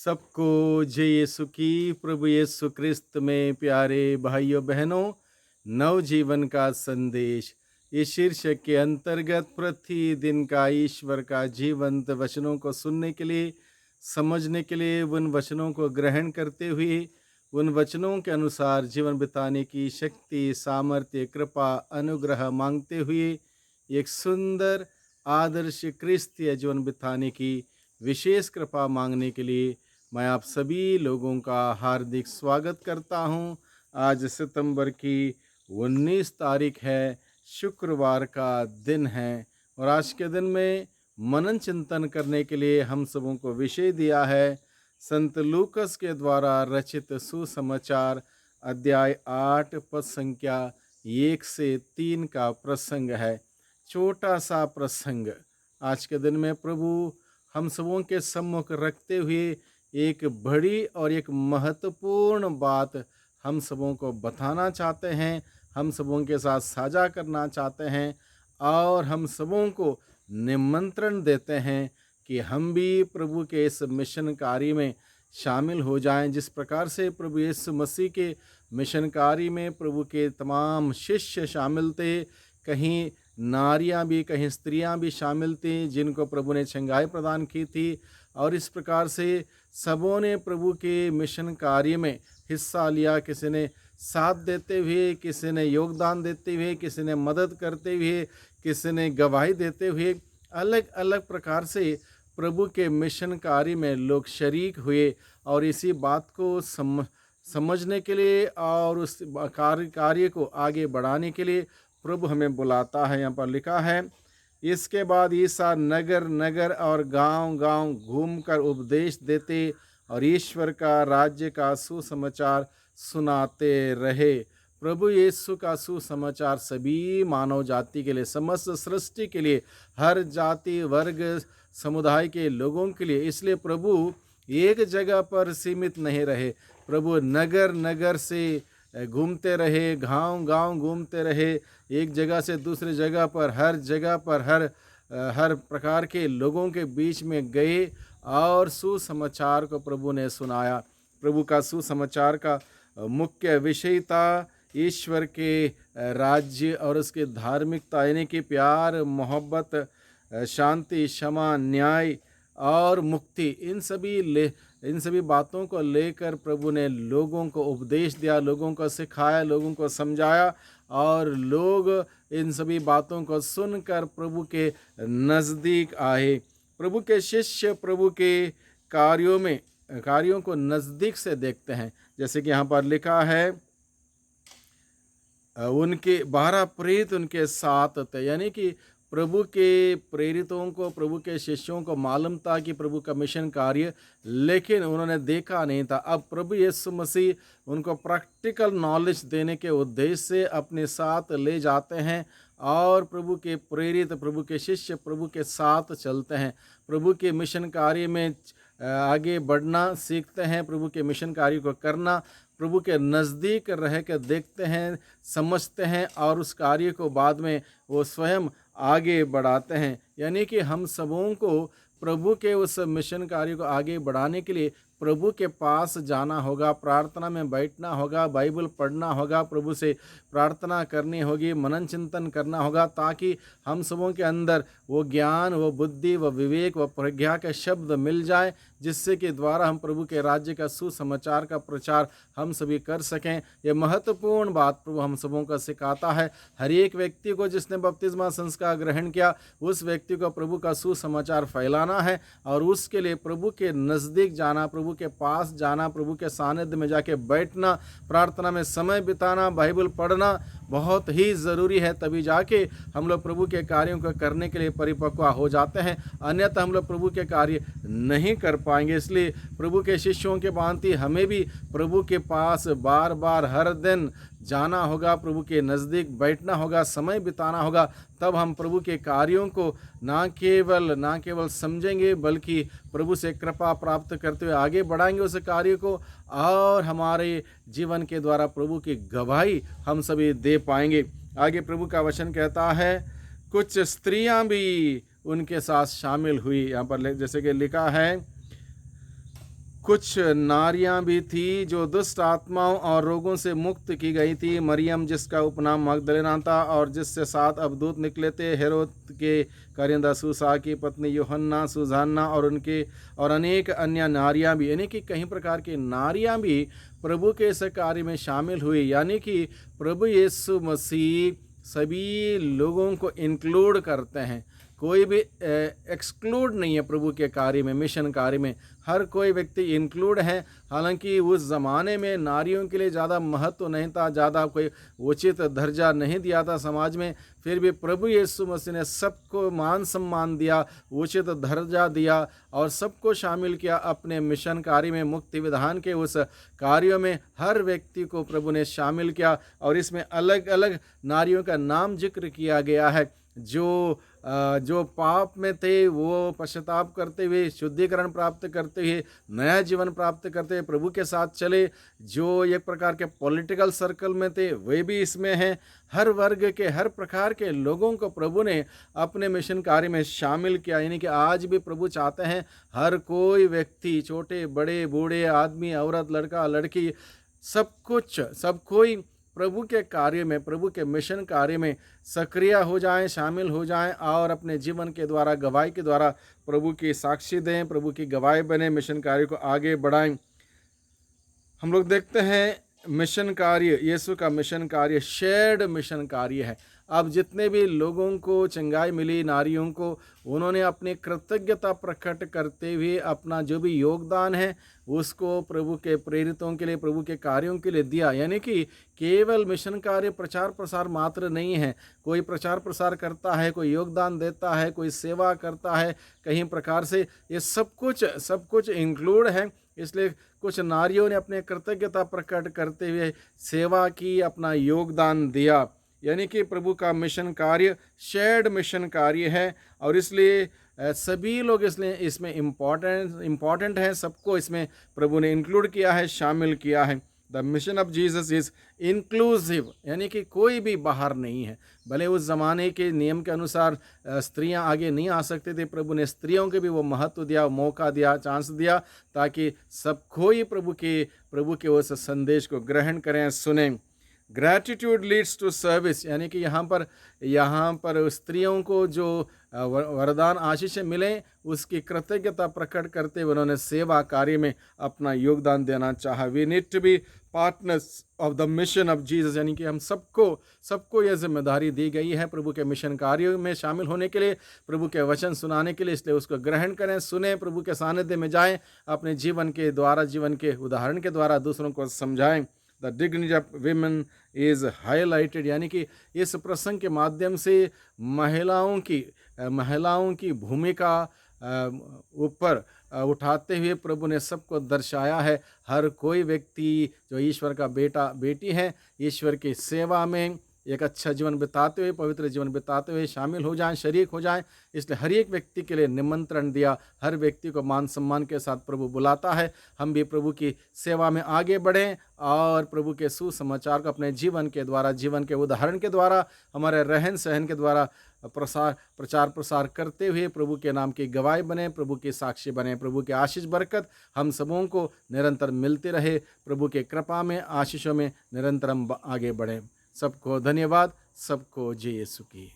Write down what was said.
सबको जय यीशु की। प्रभु यीशु क्रिस्त में प्यारे भाइयों बहनों, नवजीवन का संदेश इस शीर्षक के अंतर्गत प्रतिदिन का ईश्वर का जीवंत वचनों को सुनने के लिए, समझने के लिए, उन वचनों को ग्रहण करते हुए उन वचनों के अनुसार जीवन बिताने की शक्ति, सामर्थ्य, कृपा, अनुग्रह मांगते हुए एक सुंदर आदर्श क्रिस्तीय जीवन बिताने की विशेष कृपा मांगने के लिए मैं आप सभी लोगों का हार्दिक स्वागत करता हूं। आज सितंबर की 19 तारीख है, शुक्रवार का दिन है और आज के दिन में मनन चिंतन करने के लिए हम सबों को विषय दिया है संत लूकस के द्वारा रचित सुसमाचार अध्याय 8 पद संख्या 1 से 3 का प्रसंग है। छोटा सा प्रसंग आज के दिन में प्रभु हम सबों के सम्मुख रखते हुए एक बड़ी और एक महत्वपूर्ण बात हम सबों को बताना चाहते हैं, हम सबों के साथ साझा करना चाहते हैं और हम सबों को निमंत्रण देते हैं कि हम भी प्रभु के इस मिशन कार्य में शामिल हो जाएं। जिस प्रकार से प्रभु यीशु मसीह के मिशन कार्य में प्रभु के तमाम शिष्य शामिल थे, कहीं नारियां भी, कहीं स्त्रियां भी शामिल थीं जिनको प्रभु ने चंगाई प्रदान की थी, और इस प्रकार से सबों ने प्रभु के मिशन कार्य में हिस्सा लिया। किसी ने साथ देते हुए, किसी ने योगदान देते हुए, किसी ने मदद करते हुए, किसी ने गवाही देते हुए, अलग अलग प्रकार से प्रभु के मिशन कार्य में लोग शरीक हुए। और इसी बात को समझने के लिए और उस कार्य को आगे बढ़ाने के लिए प्रभु हमें बुलाता है। यहाँ पर लिखा है, इसके बाद ईसा नगर नगर और गांव गांव घूमकर उपदेश देते और ईश्वर का राज्य का सुसमाचार सुनाते रहे। प्रभु यीशु का सुसमाचार सभी मानव जाति के लिए, समस्त सृष्टि के लिए, हर जाति वर्ग समुदाय के लोगों के लिए। इसलिए प्रभु एक जगह पर सीमित नहीं रहे, प्रभु नगर नगर से घूमते रहे, गांव गांव घूमते रहे, एक जगह से दूसरी जगह पर, हर जगह पर हर प्रकार के लोगों के बीच में गए और सुसमाचार को प्रभु ने सुनाया। प्रभु का सुसमाचार का मुख्य विषय था ईश्वर के राज्य और उसके धार्मिकता, यानी कि प्यार, मोहब्बत, शांति, क्षमा, न्याय और मुक्ति। इन सभी बातों को लेकर प्रभु ने लोगों को उपदेश दिया, लोगों को सिखाया, लोगों को समझाया, और लोग इन सभी बातों को सुनकर प्रभु के नज़दीक आए। प्रभु के शिष्य प्रभु के कार्यों को नज़दीक से देखते हैं। जैसे कि यहाँ पर लिखा है, उनके 12 प्रेरित उनके साथ थे, यानी कि प्रभु के प्रेरितों को, प्रभु के शिष्यों को मालूम था कि प्रभु का मिशन कार्य, लेकिन उन्होंने देखा नहीं था। अब प्रभु यीशु मसीह उनको प्रैक्टिकल नॉलेज देने के उद्देश्य से अपने साथ ले जाते हैं और प्रभु के प्रेरित, प्रभु के शिष्य प्रभु के साथ चलते हैं, प्रभु के मिशन कार्य में आगे बढ़ना सीखते हैं, प्रभु के मिशन कार्य को करना, प्रभु के नज़दीक रह कर देखते हैं, समझते हैं और उस कार्य को बाद में वो स्वयं आगे बढ़ाते हैं। यानी कि हम सबों को प्रभु के उस मिशन कार्य को आगे बढ़ाने के लिए प्रभु के पास जाना होगा, प्रार्थना में बैठना होगा, बाइबल पढ़ना होगा, प्रभु से प्रार्थना करनी होगी, मनन चिंतन करना होगा, ताकि हम सबों के अंदर वो ज्ञान, वो बुद्धि, वो विवेक, वो प्रज्ञा के शब्द मिल जाए, जिससे कि द्वारा हम प्रभु के राज्य का सुसमाचार का प्रचार हम सभी कर सकें। ये महत्वपूर्ण बात प्रभु हम सबों को सिखाता है। हर एक व्यक्ति को जिसने बपतिस्मा संस्कार ग्रहण किया, उस व्यक्ति को प्रभु का सुसमाचार फैलाना है और उसके लिए प्रभु के नज़दीक जाना, प्रभु के पास जाना, प्रभु के सानिध्य में जाके बैठना, प्रार्थना में समय बिताना, बाइबल पढ़ना बहुत ही ज़रूरी है। तभी जाके हम लोग प्रभु के कार्यों को करने के लिए परिपक्व हो जाते हैं, अन्यथा हम लोग प्रभु के कार्य नहीं कर पाएंगे। इसलिए प्रभु के शिष्यों के भांति हमें भी प्रभु के पास बार बार हर दिन जाना होगा, प्रभु के नज़दीक बैठना होगा, समय बिताना होगा। तब हम प्रभु के कार्यों को ना केवल समझेंगे, बल्कि प्रभु से कृपा प्राप्त करते हुए आगे बढ़ाएंगे उस कार्य को, और हमारे जीवन के द्वारा प्रभु की गवाही हम सभी दे पाएंगे। आगे प्रभु का वचन कहता है, कुछ स्त्रियां भी उनके साथ शामिल हुई। यहाँ पर जैसे कि लिखा है, कुछ नारियां भी थी जो दुष्ट आत्माओं और रोगों से मुक्त की गई थी। मरियम, जिसका उपनाम मगदलेना था और जिससे 7 अवदूत निकले थे, हेरोद के कारिंदा सूसा की पत्नी यूहन्ना, सुजाना और अनेक अन्य नारियां भी, यानी कि कई प्रकार की नारियां भी प्रभु के इस कार्य में शामिल हुई। यानी कि प्रभु यीशु मसीह सभी लोगों को इंक्लूड करते हैं, कोई भी एक्सक्लूड नहीं है प्रभु के कार्य में, मिशन कार्य में हर कोई व्यक्ति इंक्लूड है। हालांकि उस ज़माने में नारियों के लिए ज़्यादा महत्व नहीं था, ज़्यादा कोई उचित दर्जा नहीं दिया था समाज में, फिर भी प्रभु यीशु मसीह ने सबको मान सम्मान दिया, उचित दर्जा दिया और सबको शामिल किया अपने मिशन कार्य में। मुक्ति विधान के उस कार्यों में हर व्यक्ति को प्रभु ने शामिल किया और इसमें अलग अलग नारियों का नाम जिक्र किया गया है। जो पाप में थे वो पश्चाताप करते हुए, शुद्धिकरण प्राप्त करते हुए, नया जीवन प्राप्त करते हुए प्रभु के साथ चले। जो एक प्रकार के पॉलिटिकल सर्कल में थे वे भी इसमें हैं। हर वर्ग के, हर प्रकार के लोगों को प्रभु ने अपने मिशन कार्य में शामिल किया। यानी कि आज भी प्रभु चाहते हैं हर कोई व्यक्ति, छोटे बड़े बूढ़े, आदमी औरत, लड़का लड़की, सब कोई प्रभु के कार्य में, प्रभु के मिशन कार्य में सक्रिय हो जाएं, शामिल हो जाएं और अपने जीवन के द्वारा, गवाही के द्वारा प्रभु की साक्षी दें, प्रभु की गवाही बने, मिशन कार्य को आगे बढ़ाएं। हम लोग देखते हैं मिशन कार्य, यीशु का मिशन कार्य शेयर्ड मिशन कार्य है। अब जितने भी लोगों को चंगाई मिली, नारियों को, उन्होंने अपनी कृतज्ञता प्रकट करते हुए अपना जो भी योगदान है उसको प्रभु के प्रेरितों के लिए, प्रभु के कार्यों के लिए दिया। यानी कि केवल मिशन कार्य प्रचार प्रसार मात्र नहीं है। कोई प्रचार प्रसार करता है, कोई योगदान देता है, कोई सेवा करता है, कहीं प्रकार से ये सब कुछ इंक्लूड है। इसलिए कुछ नारियों ने अपने कृतज्ञता प्रकट करते हुए सेवा की, अपना योगदान दिया। यानी कि प्रभु का मिशन कार्य शेयर्ड मिशन कार्य है और इसलिए सभी लोग इसलिए इसमें इम्पॉर्टेंट है। सबको इसमें प्रभु ने इंक्लूड किया है, शामिल किया है। The mission of Jesus is inclusive, यानी कि कोई भी बाहर नहीं है। भले उस ज़माने के नियम के अनुसार स्त्रियां आगे नहीं आ सकते थे, प्रभु ने स्त्रियों के भी वो महत्व दिया, मौका दिया, चांस दिया, ताकि सबको ही प्रभु के उस संदेश को ग्रहण करें, सुने। ग्रैटिट्यूड लीड्स टू सर्विस, यानी कि यहाँ पर स्त्रियों को जो वरदान आशीष मिले उसकी कृतज्ञता प्रकट करते हुए उन्होंने सेवा कार्य में अपना योगदान देना चाहा। We need to be partners of the mission of Jesus, यानी कि हम सबको यह जिम्मेदारी दी गई है प्रभु के मिशन कार्यों में शामिल होने के लिए, प्रभु के वचन सुनाने के लिए। इसलिए उसको ग्रहण करें, सुने, प्रभु के सानिध्य में जाएं, अपने जीवन के द्वारा, जीवन के उदाहरण के द्वारा दूसरों को समझाएं। The dignity of women is highlighted, यानी कि इस प्रसंग के माध्यम से महिलाओं की भूमिका ऊपर उठाते हुए प्रभु ने सबको दर्शाया है। हर कोई व्यक्ति जो ईश्वर का बेटा बेटी है, ईश्वर की सेवा में एक अच्छा जीवन बिताते हुए, पवित्र जीवन बिताते हुए शामिल हो जाएं, शरीक हो जाएं। इसलिए हर एक व्यक्ति के लिए निमंत्रण दिया, हर व्यक्ति को मान सम्मान के साथ प्रभु बुलाता है। हम भी प्रभु की सेवा में आगे बढ़ें और प्रभु के सुसमाचार को अपने जीवन के द्वारा, जीवन के उदाहरण के द्वारा, हमारे रहन सहन के द्वारा प्रचार प्रसार करते हुए प्रभु के नाम की गवाही बने, प्रभु की साक्षी बने। प्रभु की आशीष बरकत हम सबों को निरंतर मिलते रहे। प्रभु के कृपा में, आशीषों में निरंतर हम आगे बढ़ें। सबको धन्यवाद, सबको जय यीशु की।